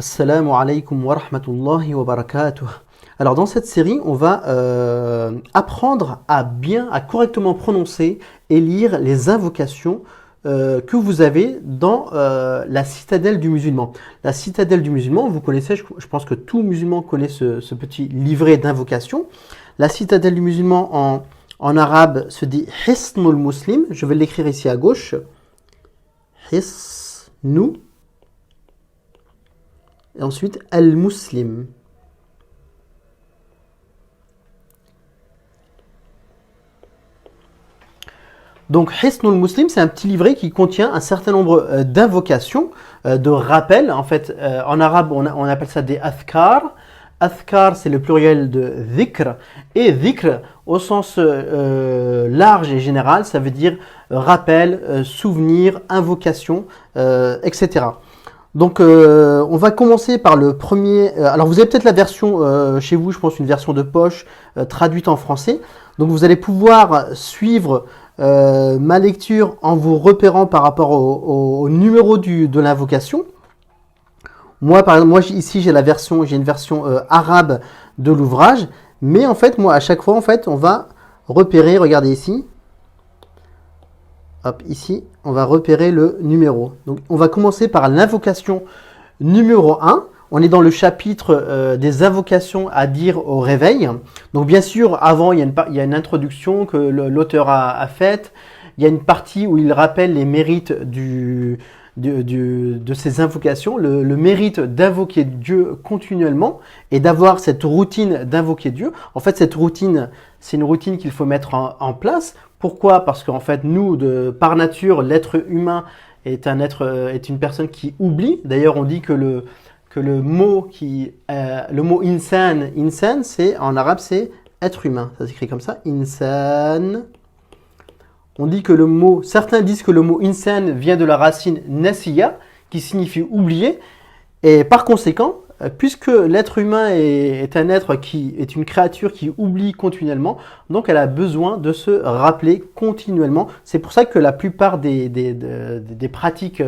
Assalamu alaikum wa rahmatullahi wa barakatuh. Alors dans cette série, on va apprendre à correctement prononcer et lire les invocations que vous avez dans la citadelle du musulman. La citadelle du musulman, vous connaissez, je pense que tout musulman connaît ce petit livret d'invocations. La citadelle du musulman en arabe se dit Hisnul Muslim. Je vais l'écrire ici à gauche. Hisnu. Et ensuite, Al-Muslim. Donc, Hisnul Muslim, c'est un petit livret qui contient un certain nombre d'invocations, de rappels. En fait, en arabe, on appelle ça des athkar. Athkar, c'est le pluriel de dhikr. Et dhikr, au sens large et général, ça veut dire rappel, souvenir, invocation, etc. Donc, on va commencer par le premier. Alors, vous avez peut-être la version chez vous, je pense, une version de poche traduite en français. Donc, vous allez pouvoir suivre ma lecture en vous repérant par rapport au numéro de l'invocation. Moi, par exemple, ici, j'ai une version arabe de l'ouvrage. Mais en fait, moi, à chaque fois, en fait, on va repérer. Regardez ici. Hop, ici, on va repérer le numéro. Donc, on va commencer par l'invocation numéro 1. On est dans le chapitre des invocations à dire au réveil. Donc, bien sûr, avant, il y a une introduction que l'auteur a faite. Il y a une partie où il rappelle les mérites de ces invocations, le mérite d'invoquer Dieu continuellement et d'avoir cette routine d'invoquer Dieu. En fait, cette routine, c'est une routine qu'il faut mettre en place. Pourquoi ? Parce qu'en fait, nous, par nature, l'être humain est une personne qui oublie. D'ailleurs, on dit que le mot insan, c'est en arabe, c'est être humain. Ça s'écrit comme ça, insan. On dit que certains disent que le mot insan vient de la racine nasiya, qui signifie oublier. Et par conséquent, puisque l'être humain est un être qui est une créature qui oublie continuellement, donc elle a besoin de se rappeler continuellement. C'est pour ça que la plupart des pratiques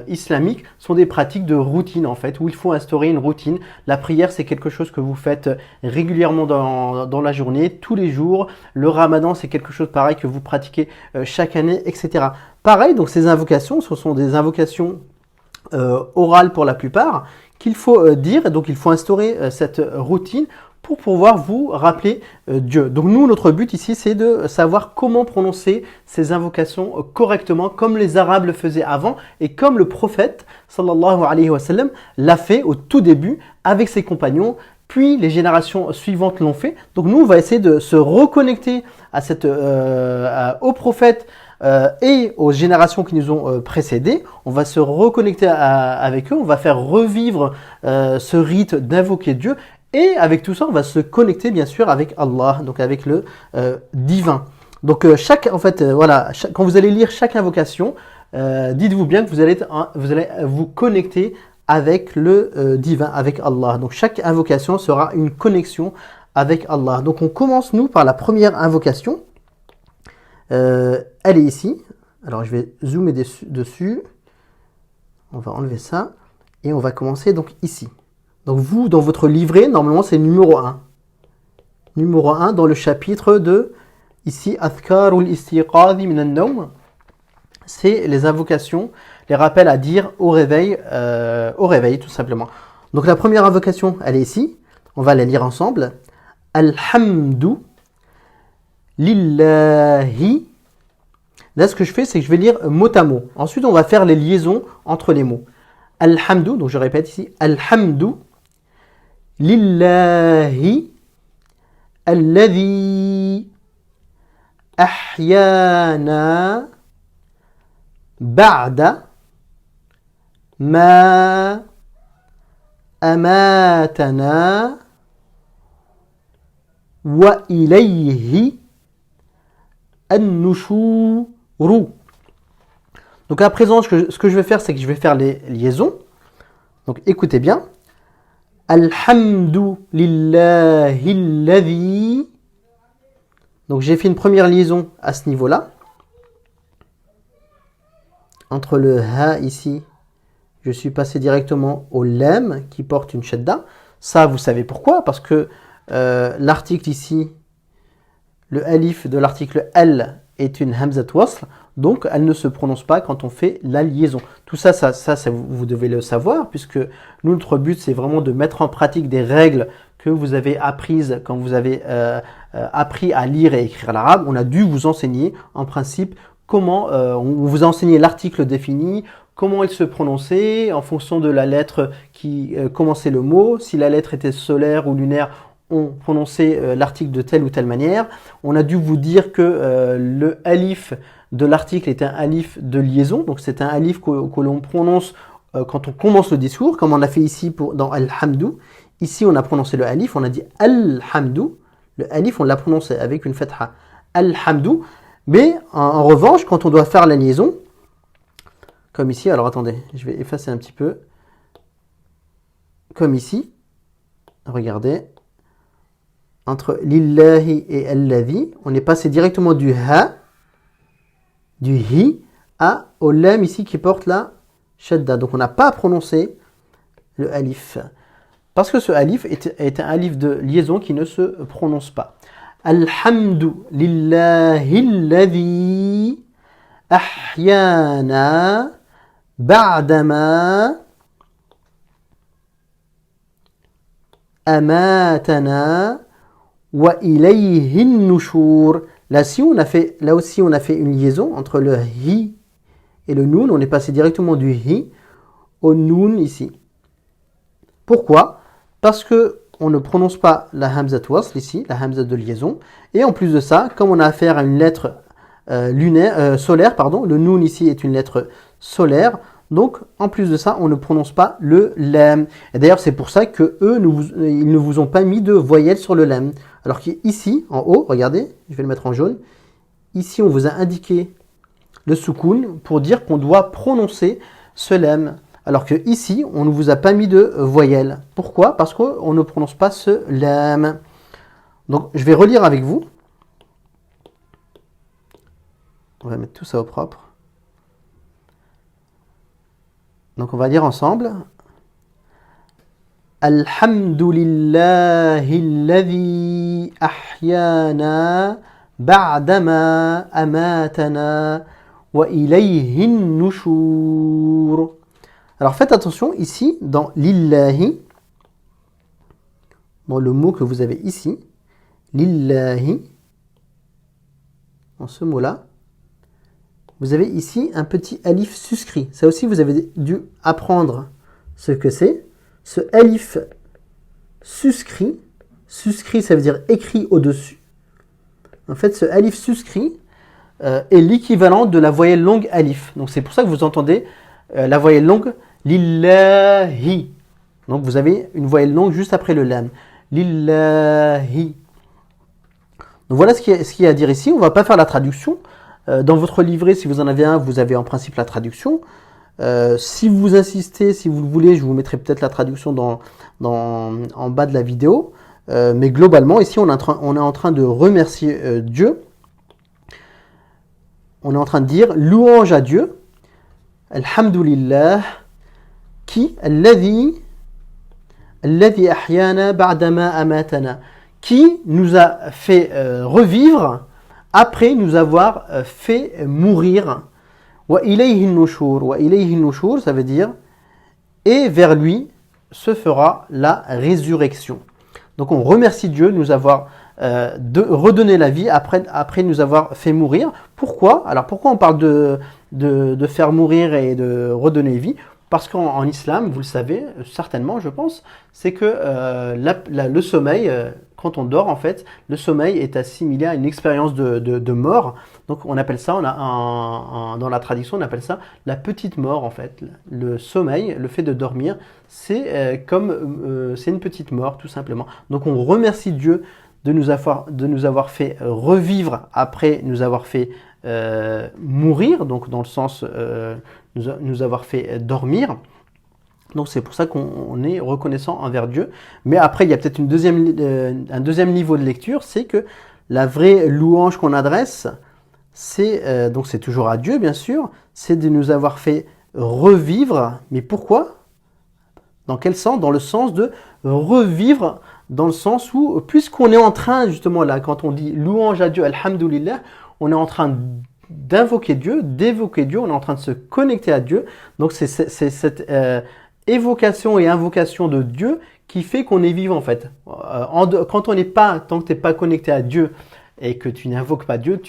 islamiques sont des pratiques de routine en fait, où il faut instaurer une routine. La prière, c'est quelque chose que vous faites régulièrement dans la journée, tous les jours. Le ramadan, c'est quelque chose pareil que vous pratiquez chaque année, etc. Pareil, donc ces invocations, ce sont des invocations orales pour la plupart, qu'il faut dire, donc il faut instaurer cette routine pour pouvoir vous rappeler Dieu. Donc nous, notre but ici, c'est de savoir comment prononcer ces invocations correctement, comme les Arabes le faisaient avant, et comme le prophète, sallallahu alayhi wa sallam, l'a fait au tout début avec ses compagnons, puis les générations suivantes l'ont fait. Donc nous, on va essayer de se reconnecter au prophète, et aux générations qui nous ont précédés. On va se reconnecter avec eux, on va faire revivre ce rite d'invoquer Dieu, et avec tout ça, on va se connecter bien sûr avec Allah, donc avec le divin. Donc quand vous allez lire chaque invocation, dites-vous bien que vous allez vous connecter avec le divin, avec Allah. Donc chaque invocation sera une connexion avec Allah. Donc on commence nous par la première invocation. Elle est ici. Alors je vais zoomer dessus. On va enlever ça. Et on va commencer donc ici. Donc vous, dans votre livret, normalement c'est numéro 1. Numéro 1 dans le chapitre de, ici, Athkarul istiqadhi min an-nawm. C'est les invocations, les rappels à dire au réveil tout simplement. Donc la première invocation, elle est ici. On va la lire ensemble. Alhamdu Lillahi. Là, ce que je fais, c'est que je vais lire mot à mot. Ensuite, on va faire les liaisons entre les mots. Alhamdu, donc je répète ici. Alhamdu Lillahi Alladhi Ahyana Ba'da Ma Amatana Wa ilayhi An-nushuru. Donc à présent, ce que je vais faire, c'est que je vais faire les liaisons. Donc écoutez bien. Alhamdu lillahi alladhi. Donc j'ai fait une première liaison à ce niveau-là. Entre le ha ici je suis passé directement au lam qui porte une shadda. Ça, vous savez pourquoi? Parce que l'article ici, le alif de l'article al est une hamzat wasl, donc elle ne se prononce pas quand on fait la liaison. Tout ça, vous devez le savoir, puisque nous, notre but, c'est vraiment de mettre en pratique des règles que vous avez apprises quand vous avez appris à lire et écrire l'arabe. On a dû vous enseigner, en principe, comment on vous a enseigné l'article défini, comment il se prononçait en fonction de la lettre qui commençait le mot. Si la lettre était solaire ou lunaire, on prononçait l'article de telle ou telle manière. On a dû vous dire que le alif de l'article est un alif de liaison. Donc c'est un alif que l'on prononce quand on commence le discours, comme on a fait ici dans Al-Hamdou. Ici, on a prononcé le alif, on a dit Al-Hamdou. Le alif, on l'a prononcé avec une fatha. Al-Hamdou. Mais en revanche, quand on doit faire la liaison, comme ici, alors attendez, je vais effacer un petit peu. Comme ici, regardez, entre lillahi et alladhi, on est passé directement du ha, du hi, au lam ici qui porte la shadda. Donc on n'a pas prononcé le alif. Parce que ce alif est un alif de liaison qui ne se prononce pas. Alhamdu lillahi alladhi ahyana ba'dama amatana wa ilayhi nushur. Là aussi, on a fait une liaison entre le hi et le noun. On est passé directement du hi au noun ici. Pourquoi? Parce que on ne prononce pas la hamzat wasl ici, la hamzat de liaison. Et en plus de ça, comme on a affaire à une lettre solaire, le noun ici est une lettre solaire. Donc, en plus de ça, on ne prononce pas le lam. Et d'ailleurs, c'est pour ça que eux, ils ne vous ont pas mis de voyelle sur le lam. Alors qu'ici, en haut, regardez, je vais le mettre en jaune. Ici, on vous a indiqué le soukoun pour dire qu'on doit prononcer ce lam. Alors que ici, on ne vous a pas mis de voyelle. Pourquoi? Parce qu'on ne prononce pas ce lam. Donc, je vais relire avec vous. On va mettre tout ça au propre. Donc, on va lire ensemble. Alhamdulillahi alladhi ahyana ba'dama amatana wa ilayhi nushur. Alors faites attention ici dans lillahi, le mot que vous avez ici, lillahi, dans ce mot-là, vous avez ici un petit alif suscrit. Ça aussi, vous avez dû apprendre ce que c'est. Ce alif suscrit, ça veut dire écrit au-dessus. En fait, ce alif suscrit est l'équivalent de la voyelle longue alif. Donc c'est pour ça que vous entendez la voyelle longue lillahi. Donc vous avez une voyelle longue juste après le lam. Lillahi. Donc voilà ce qu'il y a à dire ici. On ne va pas faire la traduction. Dans votre livret, si vous en avez un, vous avez en principe la traduction. Si vous insistez, si vous le voulez, je vous mettrai peut-être la traduction en bas de la vidéo. Mais globalement, ici, on est en train de remercier Dieu. On est en train de dire louange à Dieu. Alhamdulillah. Qui alladhi ahyana ba'dama amatana. Qui nous a fait revivre après nous avoir fait mourir. Wa ilayhi nushur. Wa ilayhi nushur, ça veut dire et vers lui se fera la résurrection. Donc on remercie Dieu de nous avoir redonné la vie après nous avoir fait mourir. Pourquoi? Alors pourquoi on parle de faire mourir et de redonner vie? Parce qu'en islam, vous le savez certainement, je pense, c'est que le sommeil, quand on dort en fait, le sommeil est assimilé à une expérience de mort. Donc on appelle ça, dans la tradition, on appelle ça la petite mort en fait. Le sommeil, le fait de dormir, c'est une petite mort tout simplement. Donc on remercie Dieu de nous avoir fait revivre après nous avoir fait mourir, donc dans le sens nous avoir fait dormir. Donc c'est pour ça qu'on est reconnaissant envers Dieu. Mais après, il y a peut-être un deuxième niveau de lecture, c'est que la vraie louange qu'on adresse, donc c'est toujours à Dieu bien sûr, c'est de nous avoir fait revivre. Mais pourquoi? Dans quel sens? Dans le sens de revivre, dans le sens où, puisqu'on est en train, justement là, quand on dit louange à Dieu, alhamdulillah, on est en train d'invoquer Dieu, d'évoquer Dieu, on est en train de se connecter à Dieu. Donc c'est cette évocation et invocation de Dieu qui fait qu'on est vivant en fait. Quand on n'est pas, tant que tu n'es pas connecté à Dieu et que tu n'invoques pas Dieu,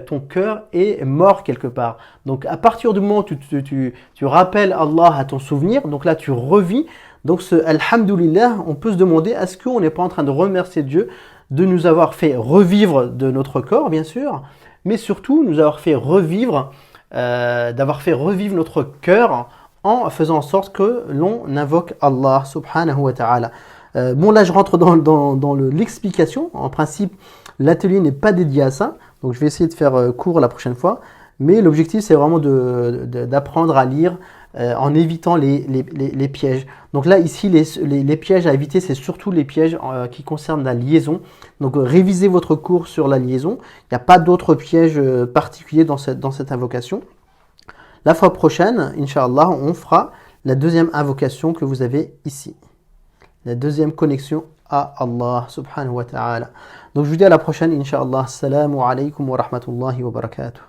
ton cœur est mort quelque part. Donc à partir du moment où tu rappelles Allah à ton souvenir, donc là tu revis. Donc ce alhamdulillah, on peut se demander, est-ce qu'on n'est pas en train de remercier Dieu de nous avoir fait revivre de notre corps, bien sûr, mais surtout nous avoir fait revivre, d'avoir fait revivre notre cœur en faisant en sorte que l'on invoque Allah subhanahu wa ta'ala. Bon là je rentre dans l'explication. En principe l'atelier n'est pas dédié à ça, donc je vais essayer de faire court la prochaine fois, mais l'objectif c'est vraiment d'apprendre à lire en évitant les pièges. Donc là ici les pièges à éviter, c'est surtout les pièges qui concernent la liaison. Donc révisez votre cours sur la liaison, il n'y a pas d'autres pièges particuliers dans cette invocation. La fois prochaine, Inch'Allah, on fera la deuxième invocation que vous avez ici. La deuxième connexion à Allah subhanahu wa ta'ala. Donc je vous dis à la prochaine, Inch'Allah. Assalamu alaikum wa rahmatullahi wa barakatuh.